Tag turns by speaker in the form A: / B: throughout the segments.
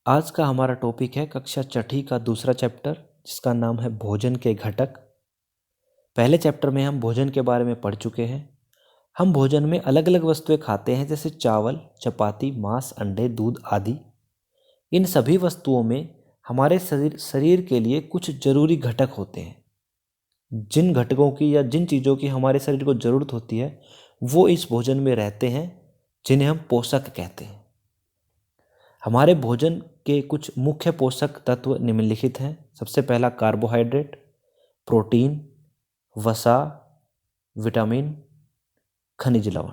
A: आज का हमारा टॉपिक है कक्षा छठी का दूसरा चैप्टर, जिसका नाम है भोजन के घटक। पहले चैप्टर में हम भोजन के बारे में पढ़ चुके हैं। हम भोजन में अलग अलग वस्तुएं खाते हैं, जैसे चावल, चपाती, मांस, अंडे, दूध आदि। इन सभी वस्तुओं में हमारे शरीर के लिए कुछ जरूरी घटक होते हैं। जिन घटकों की या जिन चीज़ों की हमारे शरीर को ज़रूरत होती है वो इस भोजन में रहते हैं, जिन्हें हम पोषक कहते हैं। हमारे भोजन के कुछ मुख्य पोषक तत्व निम्नलिखित हैं। सबसे पहला कार्बोहाइड्रेट, प्रोटीन, वसा, विटामिन, खनिज लवण।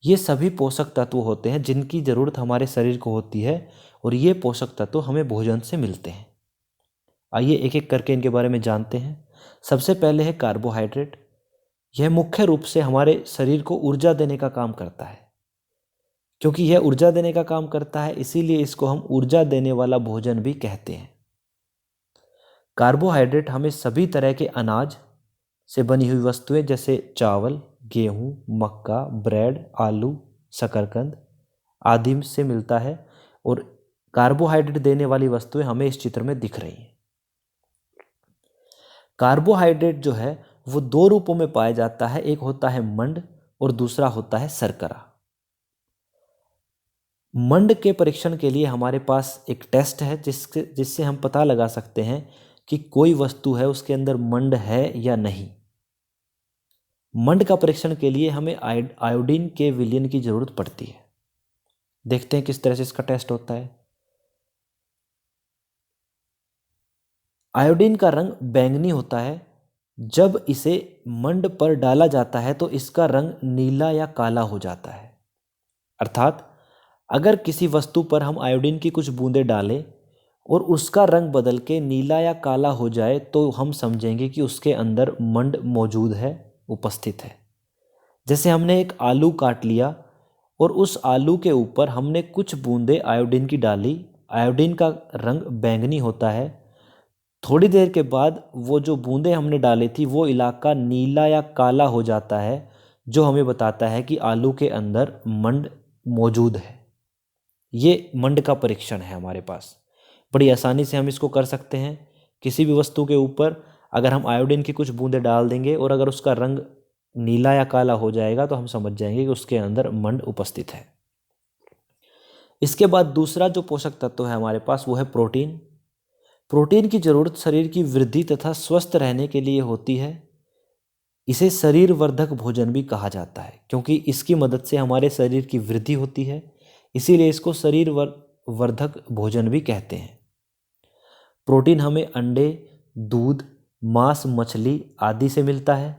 A: ये सभी पोषक तत्व होते हैं जिनकी ज़रूरत हमारे शरीर को होती है, और ये पोषक तत्व हमें भोजन से मिलते हैं। आइए एक एक करके इनके बारे में जानते हैं। सबसे पहले है कार्बोहाइड्रेट। यह मुख्य रूप से हमारे शरीर को ऊर्जा देने का काम करता है। क्योंकि यह ऊर्जा देने का काम करता है, इसीलिए इसको हम ऊर्जा देने वाला भोजन भी कहते हैं। कार्बोहाइड्रेट हमें सभी तरह के अनाज से बनी हुई वस्तुएं, जैसे चावल, गेहूं, मक्का, ब्रेड, आलू, शकरकंद आदि से मिलता है। और कार्बोहाइड्रेट देने वाली वस्तुएं हमें इस चित्र में दिख रही हैं। कार्बोहाइड्रेट जो है वो दो रूपों में पाया जाता है। एक होता है मंड और दूसरा होता है शर्करा। मंड के परीक्षण के लिए हमारे पास एक टेस्ट है जिससे हम पता लगा सकते हैं कि कोई वस्तु है उसके अंदर मंड है या नहीं। मंड का परीक्षण के लिए हमें आयोडीन के विलयन की जरूरत पड़ती है। देखते हैं किस तरह से इसका टेस्ट होता है। आयोडीन का रंग बैंगनी होता है। जब इसे मंड पर डाला जाता है तो इसका रंग नीला या काला हो जाता है। अर्थात अगर किसी वस्तु पर हम आयोडीन की कुछ बूंदें डालें और उसका रंग बदल के नीला या काला हो जाए तो हम समझेंगे कि उसके अंदर मंड मौजूद है, उपस्थित है। जैसे हमने एक आलू काट लिया और उस आलू के ऊपर हमने कुछ बूंदें आयोडीन की डाली। आयोडीन का रंग बैंगनी होता है। थोड़ी देर के बाद वो जो बूंदें हमने डाली थी वो इलाका नीला या काला हो जाता है, जो हमें बताता है कि आलू के अंदर मंड मौजूद है। ये मंड का परीक्षण है हमारे पास। बड़ी आसानी से हम इसको कर सकते हैं। किसी भी वस्तु के ऊपर अगर हम आयोडीन की कुछ बूंदें डाल देंगे और अगर उसका रंग नीला या काला हो जाएगा तो हम समझ जाएंगे कि उसके अंदर मंड उपस्थित है। इसके बाद दूसरा जो पोषक तत्व है हमारे पास वो है प्रोटीन। प्रोटीन की जरूरत शरीर की वृद्धि तथा स्वस्थ रहने के लिए होती है। इसे शरीर वर्धक भोजन भी कहा जाता है, क्योंकि इसकी मदद से हमारे शरीर की वृद्धि होती है। इसीलिए इसको शरीर वर्धक भोजन भी कहते हैं। प्रोटीन हमें अंडे, दूध, मांस, मछली आदि से मिलता है।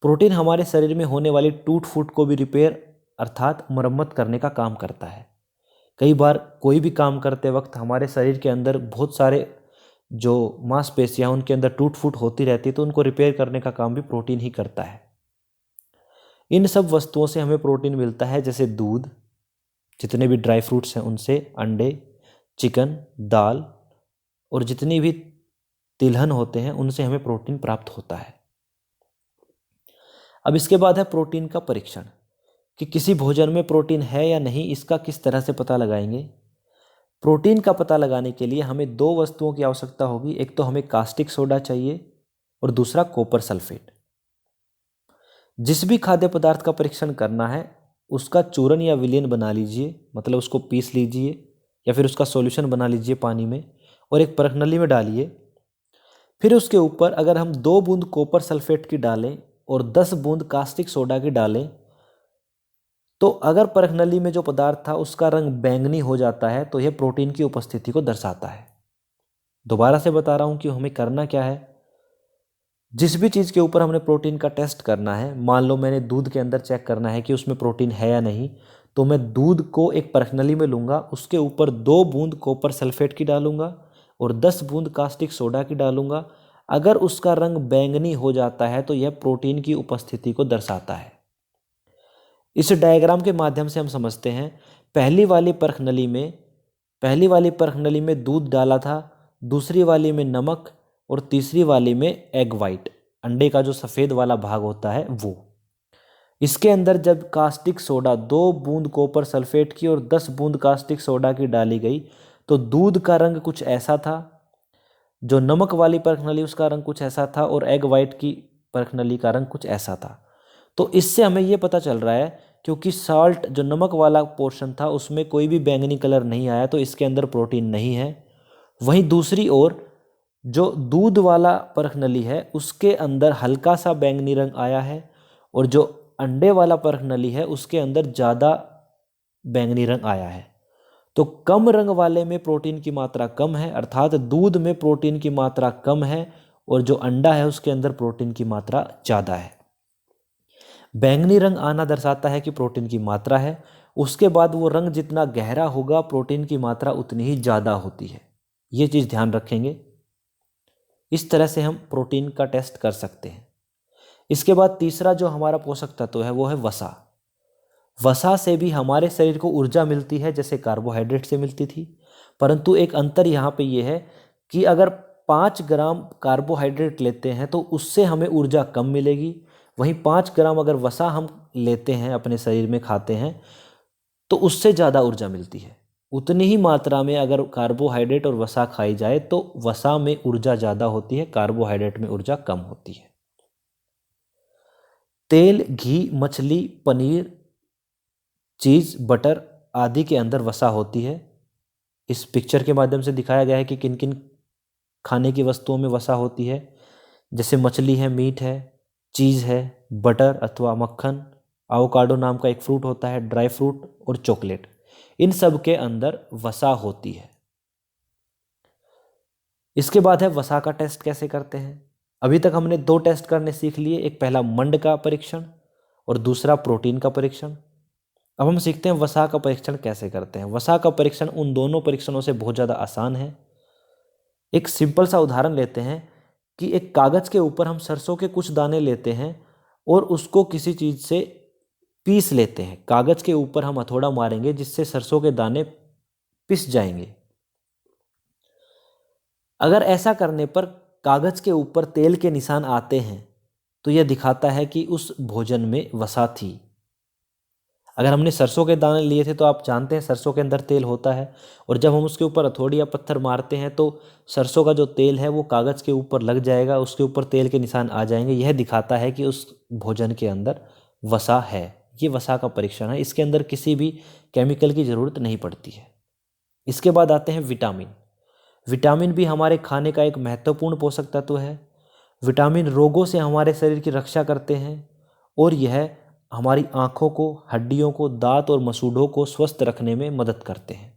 A: प्रोटीन हमारे शरीर में होने वाली टूट फूट को भी रिपेयर अर्थात मरम्मत करने का काम करता है। कई बार कोई भी काम करते वक्त हमारे शरीर के अंदर बहुत सारे जो मांसपेशियां उनके अंदर टूट फूट होती रहती है, तो उनको रिपेयर करने का काम भी प्रोटीन ही करता है। इन सब वस्तुओं से हमें प्रोटीन मिलता है, जैसे दूध, जितने भी ड्राई फ्रूट्स हैं उनसे, अंडे, चिकन, दाल और जितनी भी तिलहन होते हैं उनसे हमें प्रोटीन प्राप्त होता है। अब इसके बाद है प्रोटीन का परीक्षण, कि किसी भोजन में प्रोटीन है या नहीं, इसका किस तरह से पता लगाएंगे। प्रोटीन का पता लगाने के लिए हमें दो वस्तुओं की आवश्यकता होगी। एक तो हमें कास्टिक सोडा चाहिए और दूसरा कॉपर सल्फेट। जिस भी खाद्य पदार्थ का परीक्षण करना है उसका चूर्ण या विलयन बना लीजिए, मतलब उसको पीस लीजिए या फिर उसका सॉल्यूशन बना लीजिए पानी में और एक परखनली में डालिए। फिर उसके ऊपर अगर हम 2 बूंद कॉपर सल्फेट की डालें और 10 बूंद कास्टिक सोडा की डालें, तो अगर परखनली में जो पदार्थ था उसका रंग बैंगनी हो जाता है तो यह प्रोटीन की उपस्थिति को दर्शाता है। दोबारा से बता रहा हूं कि हमें करना क्या है। जिस भी चीज़ के ऊपर हमने प्रोटीन का टेस्ट करना है, मान लो मैंने दूध के अंदर चेक करना है कि उसमें प्रोटीन है या नहीं, तो मैं दूध को एक परखनली में लूँगा, उसके ऊपर 2 बूंद कॉपर सल्फेट की डालूंगा और 10 बूंद कास्टिक सोडा की डालूंगा। अगर उसका रंग बैंगनी हो जाता है तो यह प्रोटीन की उपस्थिति को दर्शाता है। इस डायग्राम के माध्यम से हम समझते हैं। पहली वाली परखनली में दूध डाला था, दूसरी वाली में नमक और तीसरी वाली में एग वाइट, अंडे का जो सफ़ेद वाला भाग होता है वो। इसके अंदर जब कास्टिक सोडा 2 बूंद कॉपर सल्फेट की और 10 बूंद कास्टिक सोडा की डाली गई तो दूध का रंग कुछ ऐसा था, जो नमक वाली परख नली उसका रंग कुछ ऐसा था, और एग वाइट की परख नली का रंग कुछ ऐसा था। तो इससे हमें ये पता चल रहा है, क्योंकि साल्ट जो नमक वाला पोर्शन था उसमें कोई भी बैंगनी कलर नहीं आया, तो इसके अंदर प्रोटीन नहीं है। वहीं दूसरी ओर जो दूध वाला परख नली है उसके अंदर हल्का सा बैंगनी रंग आया है, और जो अंडे वाला परख नली है उसके अंदर ज़्यादा बैंगनी रंग आया है। तो कम रंग वाले में प्रोटीन की मात्रा कम है, अर्थात दूध में प्रोटीन की मात्रा कम है, और जो अंडा है उसके अंदर प्रोटीन की मात्रा ज़्यादा है। बैंगनी रंग आना दर्शाता है कि प्रोटीन की मात्रा है। उसके बाद वो रंग जितना गहरा होगा प्रोटीन की मात्रा उतनी ही ज़्यादा होती है। ये चीज़ ध्यान रखेंगे। इस तरह से हम प्रोटीन का टेस्ट कर सकते हैं। इसके बाद तीसरा जो हमारा पोषक तत्व है वो है वसा। वसा से भी हमारे शरीर को ऊर्जा मिलती है जैसे कार्बोहाइड्रेट से मिलती थी, परंतु एक अंतर यहाँ पे ये है कि अगर 5 ग्राम कार्बोहाइड्रेट लेते हैं तो उससे हमें ऊर्जा कम मिलेगी। वहीं 5 ग्राम अगर वसा हम लेते हैं अपने शरीर में खाते हैं तो उससे ज़्यादा ऊर्जा मिलती है। उतनी ही मात्रा में अगर कार्बोहाइड्रेट और वसा खाई जाए तो वसा में ऊर्जा ज़्यादा होती है, कार्बोहाइड्रेट में ऊर्जा कम होती है। तेल, घी, मछली, पनीर, चीज़, बटर आदि के अंदर वसा होती है। इस पिक्चर के माध्यम से दिखाया गया है कि किन किन खाने की वस्तुओं में वसा होती है, जैसे मछली है, मीट है, चीज़ है, बटर अथवा मक्खन, एवोकाडो नाम का एक फ्रूट होता है, ड्राई फ्रूट और चॉकलेट, इन सब के अंदर वसा होती है। इसके बाद है वसा का टेस्ट कैसे करते हैं। अभी तक हमने 2 टेस्ट करने सीख लिए, एक पहला मंड का परीक्षण और दूसरा प्रोटीन का परीक्षण। अब हम सीखते हैं वसा का परीक्षण कैसे करते हैं। वसा का परीक्षण उन दोनों परीक्षणों से बहुत ज़्यादा आसान है। एक सिंपल सा उदाहरण लेते हैं कि एक कागज़ के ऊपर हम सरसों के कुछ दाने लेते हैं और उसको किसी चीज़ से पीस लेते हैं। कागज़ के ऊपर हम हथौड़ा मारेंगे जिससे सरसों के दाने पिस जाएंगे। अगर ऐसा करने पर कागज़ के ऊपर तेल के निशान आते हैं तो यह दिखाता है कि उस भोजन में वसा थी। अगर हमने सरसों के दाने लिए थे तो आप जानते हैं सरसों के अंदर तेल होता है, और जब हम उसके ऊपर हथौड़ी या पत्थर मारते हैं तो सरसों का जो तेल है वो कागज़ के ऊपर लग जाएगा, उसके ऊपर तेल के निशान आ जाएंगे। यह दिखाता है कि उस भोजन के अंदर वसा है। ये वसा का परीक्षण है। इसके अंदर किसी भी केमिकल की ज़रूरत नहीं पड़ती है। इसके बाद आते हैं विटामिन। विटामिन भी हमारे खाने का एक महत्वपूर्ण पोषक तत्व है। विटामिन रोगों से हमारे शरीर की रक्षा करते हैं, और यह हमारी आँखों को, हड्डियों को, दांत और मसूड़ों को स्वस्थ रखने में मदद करते हैं।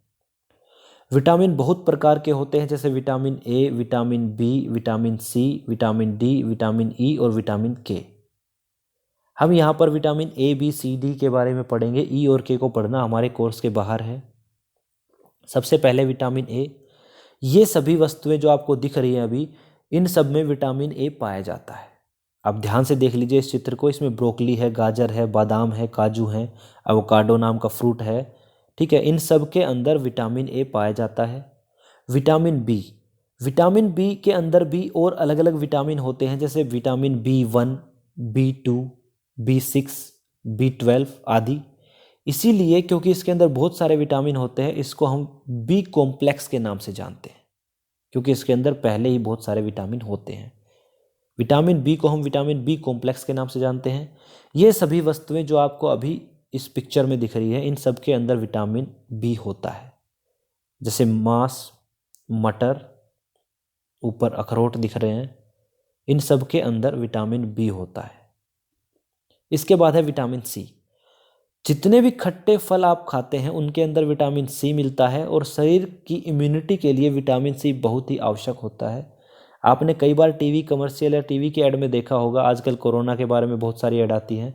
A: विटामिन बहुत प्रकार के होते हैं, जैसे vitamin A, vitamin B, vitamin C, vitamin D, vitamin E और विटामिन के। हम यहाँ पर vitamin A, B, C, D के बारे में पढ़ेंगे। ई और के को पढ़ना हमारे कोर्स के बाहर है। सबसे पहले विटामिन ए। ये सभी वस्तुएं जो आपको दिख रही हैं अभी, इन सब में विटामिन ए पाया जाता है। आप ध्यान से देख लीजिए इस चित्र को। इसमें ब्रोकली है, गाजर है, बादाम है, काजू है, एवोकाडो नाम का फ्रूट है, ठीक है। इन सब के अंदर विटामिन ए पाया जाता है। Vitamin B. विटामिन बी के अंदर भी और अलग अलग विटामिन होते हैं, जैसे vitamin B1, B2, B6, B12 आदि। इसीलिए क्योंकि इसके अंदर बहुत सारे विटामिन होते हैं, इसको हम बी कॉम्प्लेक्स के नाम से जानते हैं, क्योंकि इसके अंदर पहले ही बहुत सारे विटामिन होते हैं। विटामिन बी को हम विटामिन बी कॉम्प्लेक्स के नाम से जानते हैं। ये सभी वस्तुएं जो आपको अभी इस पिक्चर में दिख रही है, इन सब के अंदर विटामिन बी होता है। जैसे मांस, मटर, ऊपर अखरोट दिख रहे हैं, इन सब के अंदर विटामिन बी होता है। इसके बाद है विटामिन सी। जितने भी खट्टे फल आप खाते हैं उनके अंदर विटामिन सी मिलता है, और शरीर की इम्यूनिटी के लिए विटामिन सी बहुत ही आवश्यक होता है। आपने कई बार टीवी कमर्शियल या टीवी के ऐड में देखा होगा, आजकल कोरोना के बारे में बहुत सारी ऐड आती हैं,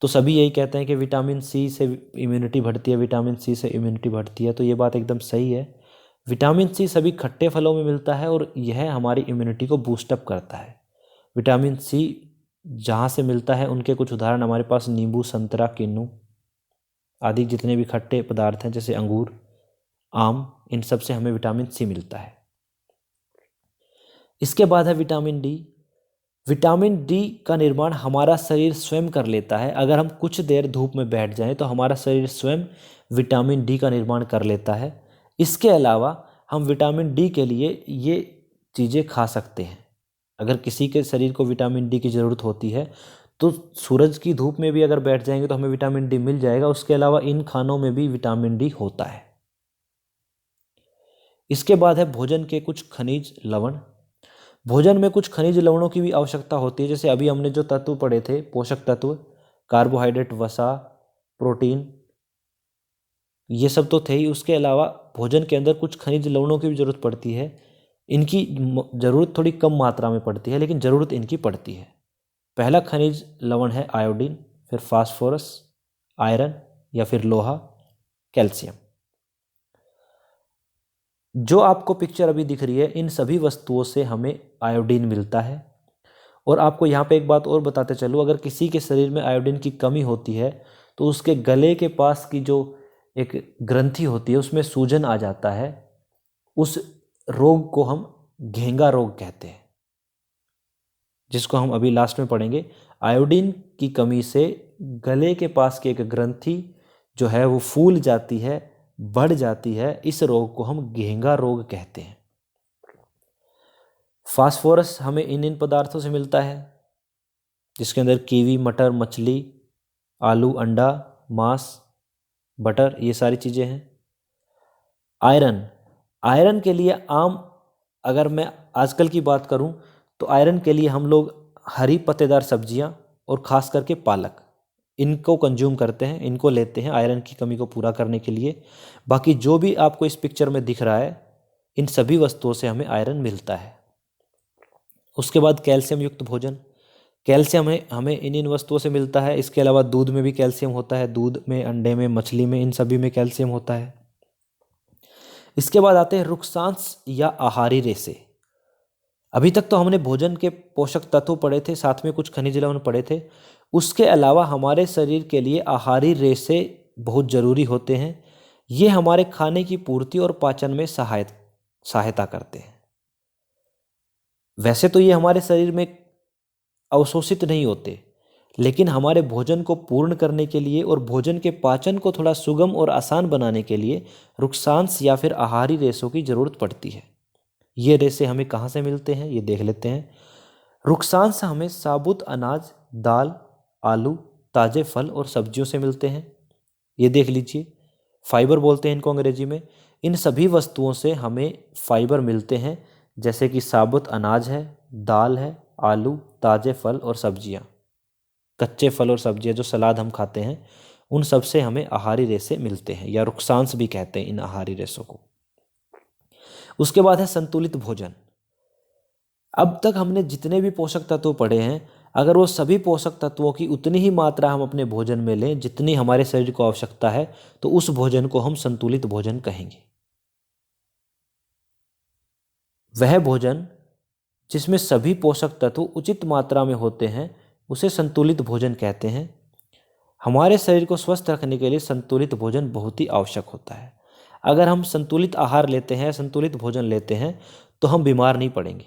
A: तो सभी यही कहते हैं कि विटामिन सी से इम्यूनिटी बढ़ती है, विटामिन सी से इम्यूनिटी बढ़ती है। तो ये बात एकदम सही है। विटामिन सी सभी खट्टे फलों में मिलता है और यह हमारी इम्यूनिटी को बूस्टअप करता है। विटामिन सी जहाँ से मिलता है उनके कुछ उदाहरण हमारे पास नींबू, संतरा, किन्नू आदि जितने भी खट्टे पदार्थ हैं, जैसे अंगूर, आम, इन सब से हमें विटामिन सी मिलता है। इसके बाद है विटामिन डी। विटामिन डी का निर्माण हमारा शरीर स्वयं कर लेता है। अगर हम कुछ देर धूप में बैठ जाएं तो हमारा शरीर स्वयं विटामिन डी का निर्माण कर लेता है। इसके अलावा हम विटामिन डी के लिए ये चीज़ें खा सकते हैं। अगर किसी के शरीर को विटामिन डी की ज़रूरत होती है तो सूरज की धूप में भी अगर बैठ जाएंगे तो हमें विटामिन डी मिल जाएगा। उसके अलावा इन खानों में भी विटामिन डी होता है। इसके बाद है भोजन के कुछ खनिज लवण। भोजन में कुछ खनिज लवणों की भी आवश्यकता होती है। जैसे अभी हमने जो तत्व पढ़े थे, पोषक तत्व, कार्बोहाइड्रेट, वसा, प्रोटीन, ये सब तो थे ही। उसके अलावा भोजन के अंदर कुछ खनिज लवणों की भी ज़रूरत पड़ती है। इनकी ज़रूरत थोड़ी कम मात्रा में पड़ती है, लेकिन ज़रूरत इनकी पड़ती है। पहला खनिज लवण है आयोडीन, फिर फास्फोरस, आयरन या फिर लोहा, कैल्शियम। जो आपको पिक्चर अभी दिख रही है, इन सभी वस्तुओं से हमें आयोडीन मिलता है। और आपको यहाँ पे एक बात और बताते चलूँ, अगर किसी के शरीर में आयोडीन की कमी होती है तो उसके गले के पास की जो एक ग्रंथि होती है उसमें सूजन आ जाता है। उस रोग को हम घेंगा रोग कहते हैं, जिसको हम अभी लास्ट में पढ़ेंगे। आयोडीन की कमी से गले के पास की एक ग्रंथि जो है वो फूल जाती है, बढ़ जाती है। इस रोग को हम घेंगा रोग कहते हैं। फास्फोरस हमें इन पदार्थों से मिलता है, जिसके अंदर कीवी, मटर, मछली, आलू, अंडा, मांस, बटर, ये सारी चीज़ें हैं। आयरन, आयरन के लिए आम, अगर मैं आजकल की बात करूं तो आयरन के लिए हम लोग हरी पत्तेदार सब्जियां और ख़ास करके पालक, इनको कंज्यूम करते हैं, इनको लेते हैं आयरन की कमी को पूरा करने के लिए। बाकी जो भी आपको इस पिक्चर में दिख रहा है, इन सभी वस्तुओं से हमें आयरन मिलता है। उसके बाद कैल्शियम युक्त भोजन। कैल्शियम हमें इन वस्तुओं से मिलता है। इसके अलावा दूध में भी कैल्शियम होता है, दूध में, अंडे में, मछली में, इन सभी में कैल्शियम होता है। इसके बाद आते हैं रुक्षांश या आहारी रेशे। अभी तक तो हमने भोजन के पोषक तत्व पढ़े थे, साथ में कुछ खनिज लवण पढ़े थे। उसके अलावा हमारे शरीर के लिए आहारी रेशे बहुत ज़रूरी होते हैं। ये हमारे खाने की पूर्ति और पाचन में सहायता करते हैं। वैसे तो ये हमारे शरीर में अवशोषित नहीं होते, लेकिन हमारे भोजन को पूर्ण करने के लिए और भोजन के पाचन को थोड़ा सुगम और आसान बनाने के लिए रुक्षांश या फिर आहारी रेशों की ज़रूरत पड़ती है। ये रेशे हमें कहाँ से मिलते हैं, ये देख लेते हैं। रुक्षांश हमें साबुत अनाज, दाल, आलू, ताज़े फल और सब्जियों से मिलते हैं। ये देख लीजिए, फाइबर बोलते हैं इनको अंग्रेजी में। इन सभी वस्तुओं से हमें फाइबर मिलते हैं, जैसे कि साबुत अनाज है, दाल है, आलू, ताज़े फल और सब्जियां, कच्चे फल और सब्जियां जो सलाद हम खाते हैं, उन सब से हमें आहारी रेशे मिलते हैं, या रुक्षांश भी कहते हैं इन आहारी रेशों को। उसके बाद है संतुलित भोजन। अब तक हमने जितने भी पोषक तत्व पढ़े हैं, अगर वो सभी पोषक तत्वों की उतनी ही मात्रा हम अपने भोजन में लें जितनी हमारे शरीर को आवश्यकता है, तो उस भोजन को हम संतुलित भोजन कहेंगे। वह भोजन जिसमें सभी पोषक तत्व उचित मात्रा में होते हैं उसे संतुलित भोजन कहते हैं। हमारे शरीर को स्वस्थ रखने के लिए संतुलित भोजन बहुत ही आवश्यक होता है। अगर हम संतुलित आहार लेते हैं, संतुलित भोजन लेते हैं, तो हम बीमार नहीं पड़ेंगे।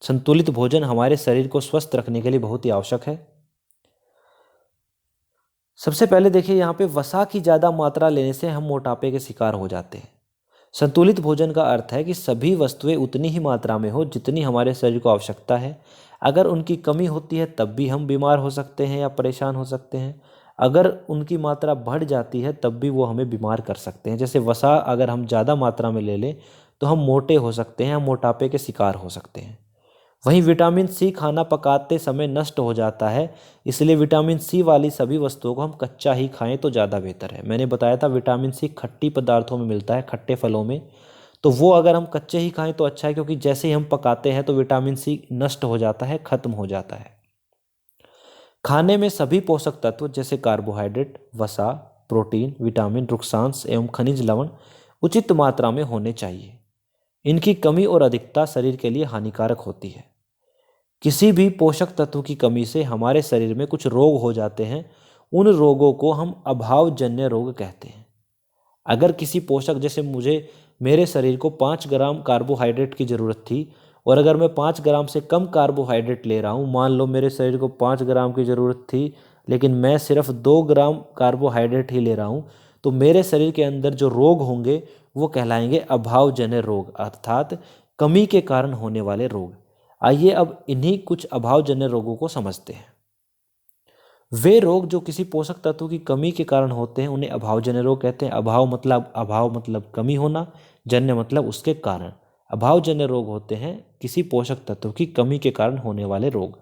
A: संतुलित भोजन हमारे शरीर को स्वस्थ रखने के लिए बहुत ही आवश्यक है। सबसे पहले देखिए, यहाँ पे वसा की ज़्यादा मात्रा लेने से हम मोटापे के शिकार हो जाते हैं। संतुलित भोजन का अर्थ है कि सभी वस्तुएं उतनी ही मात्रा में हो जितनी हमारे शरीर को आवश्यकता है। अगर उनकी कमी होती है तब भी हम बीमार हो सकते हैं या परेशान हो सकते हैं। अगर उनकी मात्रा बढ़ जाती है तब भी वो हमें बीमार कर सकते हैं। जैसे वसा अगर हम ज़्यादा मात्रा में ले लें तो हम मोटे हो सकते हैं, हम मोटापे के शिकार हो सकते हैं। वहीं विटामिन सी खाना पकाते समय नष्ट हो जाता है, इसलिए विटामिन सी वाली सभी वस्तुओं को हम कच्चा ही खाएं तो ज़्यादा बेहतर है। मैंने बताया था विटामिन सी खट्टी पदार्थों में मिलता है, खट्टे फलों में, तो वो अगर हम कच्चे ही खाएं तो अच्छा है, क्योंकि जैसे ही हम पकाते हैं तो विटामिन सी नष्ट हो जाता है, खत्म हो जाता है। खाने में सभी पोषक तत्व जैसे कार्बोहाइड्रेट, वसा, प्रोटीन, विटामिन, रुक्षांश एवं खनिज लवण उचित मात्रा में होने चाहिए। इनकी कमी और अधिकता शरीर के लिए हानिकारक होती है। किसी भी पोषक तत्व की कमी से हमारे शरीर में कुछ रोग हो जाते हैं, उन रोगों को हम अभावजन्य रोग कहते हैं। अगर किसी पोषक, जैसे मेरे शरीर को 5 ग्राम कार्बोहाइड्रेट की ज़रूरत थी और अगर मैं 5 ग्राम से कम कार्बोहाइड्रेट ले रहा हूँ, मान लो मेरे शरीर को 5 ग्राम की ज़रूरत थी लेकिन मैं सिर्फ 2 ग्राम कार्बोहाइड्रेट ही ले रहा हूँ, तो मेरे शरीर के अंदर जो रोग होंगे वो कहलाएंगे अभावजन्य रोग, अर्थात कमी के कारण होने वाले रोग। आइए अब इन्हीं कुछ अभावजन्य रोगों को समझते हैं। वे रोग जो किसी पोषक तत्व की कमी के कारण होते हैं उन्हें अभावजन्य रोग कहते हैं। अभाव मतलब कमी होना, जन्य मतलब उसके कारण। अभावजन्य रोग होते हैं किसी पोषक तत्व की कमी के कारण होने वाले रोग।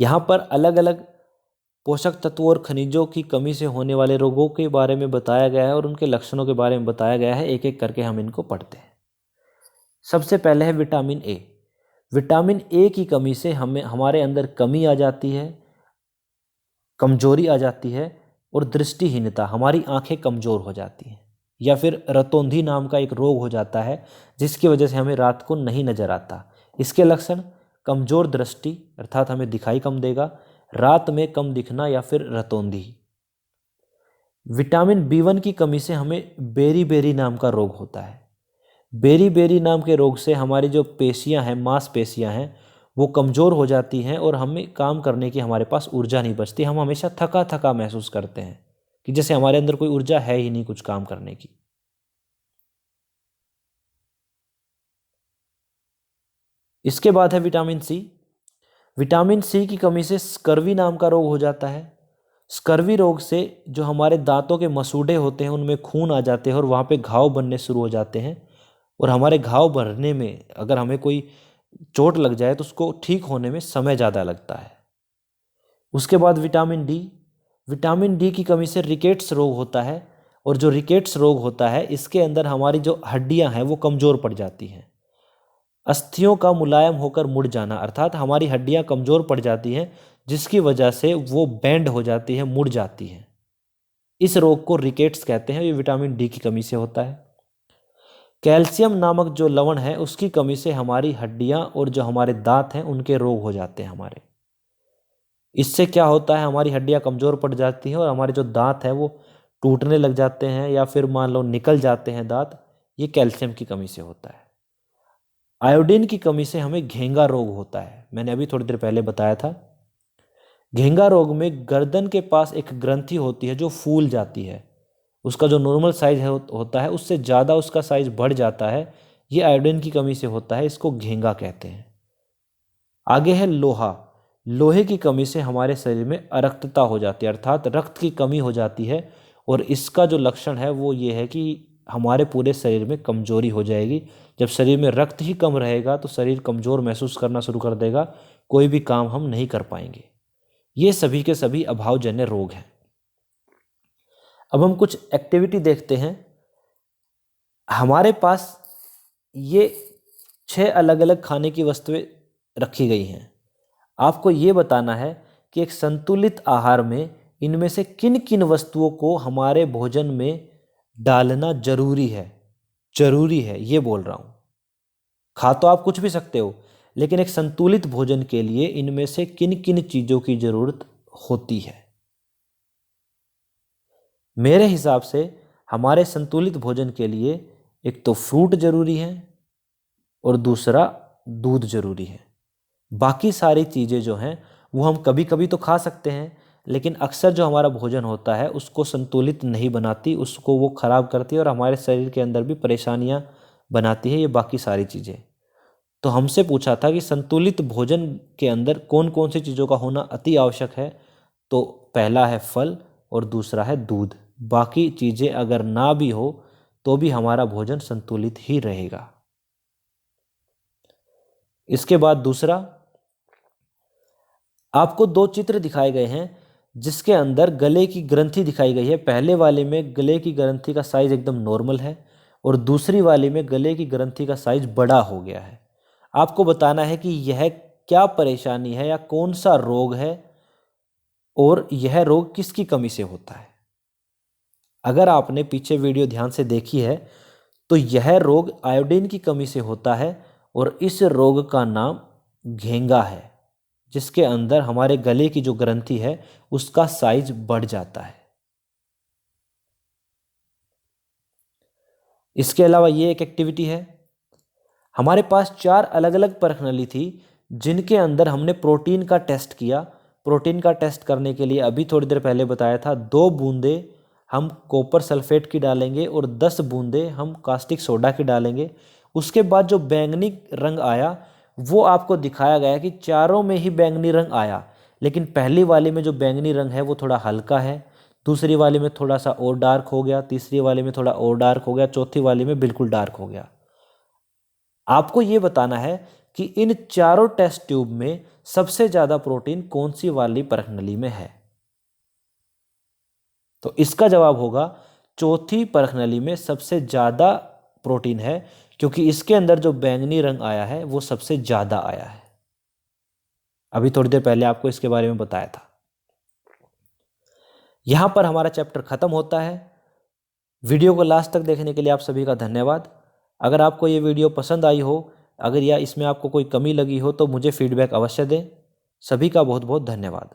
A: यहाँ पर अलग अलग पोषक तत्वों और खनिजों की कमी से होने वाले रोगों के बारे में बताया गया है और उनके लक्षणों के बारे में बताया गया है। एक एक करके हम इनको पढ़ते हैं। सबसे पहले है विटामिन ए। विटामिन ए की कमी से हमारे अंदर कमी आ जाती है, कमजोरी आ जाती है और दृष्टिहीनता, हमारी आंखें कमजोर हो जाती हैं। या फिर रतौंधी नाम का एक रोग हो जाता है जिसकी वजह से हमें रात को नहीं नजर आता। इसके लक्षण कमजोर दृष्टि अर्थात हमें दिखाई कम देगा, रात में कम दिखना या फिर रतौंधी। विटामिन बी1 की कमी से हमें बेरी नाम का रोग होता है। बेरी नाम के रोग से हमारी जो पेशियां हैं, मांसपेशियां हैं, वो कमज़ोर हो जाती हैं और हमें काम करने की हमारे पास ऊर्जा नहीं बचती। हम हमेशा थका थका महसूस करते हैं कि जैसे हमारे अंदर कोई ऊर्जा है ही नहीं कुछ काम करने की। इसके बाद है विटामिन सी। विटामिन सी की कमी से स्कर्वी नाम का रोग हो जाता है। स्कर्वी रोग से जो हमारे दांतों के मसूड़े होते हैं उनमें खून आ जाते हैं और वहाँ पे घाव बनने शुरू हो जाते हैं। और हमारे घाव भरने में अगर हमें कोई चोट लग जाए तो उसको ठीक होने में समय ज़्यादा लगता है। उसके बाद विटामिन डी। विटामिन डी की कमी से रिकेट्स रोग होता है और जो रिकेट्स रोग होता है इसके अंदर हमारी जो हड्डियां हैं वो कमज़ोर पड़ जाती हैं। अस्थियों का मुलायम होकर मुड़ जाना अर्थात हमारी हड्डियां कमज़ोर पड़ जाती हैं जिसकी वजह से वो बैंड हो जाती है, मुड़ जाती हैं। इस रोग को रिकेट्स कहते हैं। ये विटामिन डी की कमी से होता है। कैल्शियम नामक जो लवण है उसकी कमी से हमारी हड्डियां और जो हमारे दांत हैं उनके रोग हो जाते हैं हमारे। इससे क्या होता है, हमारी हड्डियां कमज़ोर पड़ जाती हैं और हमारे जो दांत हैं वो टूटने लग जाते हैं या फिर मान लो निकल जाते हैं दांत। ये कैल्शियम की कमी से होता है। आयोडीन की कमी से हमें घेंगा रोग होता है। मैंने अभी थोड़ी देर पहले बताया था। घेंगा रोग में गर्दन के पास एक ग्रंथि होती है जो फूल जाती है। उसका जो नॉर्मल साइज होता है उससे ज़्यादा उसका साइज बढ़ जाता है। ये आयोडीन की कमी से होता है, इसको घेंगा कहते हैं। आगे है लोहा। लोहे की कमी से हमारे शरीर में अरक्तता हो जाती है अर्थात रक्त की कमी हो जाती है और इसका जो लक्षण है वो ये है कि हमारे पूरे शरीर में कमजोरी हो जाएगी। जब शरीर में रक्त ही कम रहेगा तो शरीर कमज़ोर महसूस करना शुरू कर देगा, कोई भी काम हम नहीं कर पाएंगे। ये सभी के सभी अभावजन्य रोग हैं। अब हम कुछ एक्टिविटी देखते हैं। हमारे पास ये 6 अलग अलग खाने की वस्तुएं रखी गई हैं। आपको ये बताना है कि एक संतुलित आहार में इनमें से किन किन वस्तुओं को हमारे भोजन में डालना जरूरी है। जरूरी है ये बोल रहा हूँ। खा तो आप कुछ भी सकते हो लेकिन एक संतुलित भोजन के लिए इनमें से किन किन चीज़ों की ज़रूरत होती है। मेरे हिसाब से हमारे संतुलित भोजन के लिए एक तो फ्रूट जरूरी है और दूसरा दूध जरूरी है। बाकी सारी चीज़ें जो हैं वो हम कभी कभी तो खा सकते हैं लेकिन अक्सर जो हमारा भोजन होता है उसको संतुलित नहीं बनाती, उसको वो ख़राब करती है और हमारे शरीर के अंदर भी परेशानियां बनाती है ये बाकी सारी चीज़ें। तो हमसे पूछा था कि संतुलित भोजन के अंदर कौन कौन सी चीज़ों का होना अति आवश्यक है, तो पहला है फल और दूसरा है दूध। बाकी चीज़ें अगर ना भी हो तो भी हमारा भोजन संतुलित ही रहेगा। इसके बाद दूसरा, आपको 2 चित्र दिखाए गए हैं जिसके अंदर गले की ग्रंथि दिखाई गई है। पहले वाले में गले की ग्रंथि का साइज एकदम नॉर्मल है और दूसरी वाले में गले की ग्रंथि का साइज बड़ा हो गया है। आपको बताना है कि यह क्या परेशानी है या कौन सा रोग है और यह रोग किसकी कमी से होता है। अगर आपने पीछे वीडियो ध्यान से देखी है तो यह रोग आयोडीन की कमी से होता है और इस रोग का नाम घेंगा है, जिसके अंदर हमारे गले की जो ग्रंथि है उसका साइज बढ़ जाता है। इसके अलावा ये एक एक्टिविटी है। हमारे पास 4 अलग अलग परखनली थी जिनके अंदर हमने प्रोटीन का टेस्ट किया। प्रोटीन का टेस्ट करने के लिए अभी थोड़ी देर पहले बताया था 2 बूंदे हम कॉपर सल्फेट की डालेंगे और 10 बूंदें हम कास्टिक सोडा की डालेंगे। उसके बाद जो बैंगनी रंग आया वो आपको दिखाया गया कि चारों में ही बैंगनी रंग आया, लेकिन पहली वाली में जो बैंगनी रंग है वो थोड़ा हल्का है, दूसरी वाली में थोड़ा सा और डार्क हो गया, तीसरी वाली में थोड़ा और डार्क हो गया, चौथी वाली में बिल्कुल डार्क हो गया। आपको ये बताना है कि इन चारों टेस्ट ट्यूब में सबसे ज़्यादा प्रोटीन कौन सी वाली परख नली में है। तो इसका जवाब होगा चौथी परख नली में सबसे ज़्यादा प्रोटीन है, क्योंकि इसके अंदर जो बैंगनी रंग आया है वो सबसे ज़्यादा आया है। अभी थोड़ी देर पहले आपको इसके बारे में बताया था। यहाँ पर हमारा चैप्टर ख़त्म होता है। वीडियो को लास्ट तक देखने के लिए आप सभी का धन्यवाद। अगर आपको ये वीडियो पसंद आई हो, अगर या इसमें आपको कोई कमी लगी हो, तो मुझे फीडबैक अवश्य दें। सभी का बहुत बहुत धन्यवाद।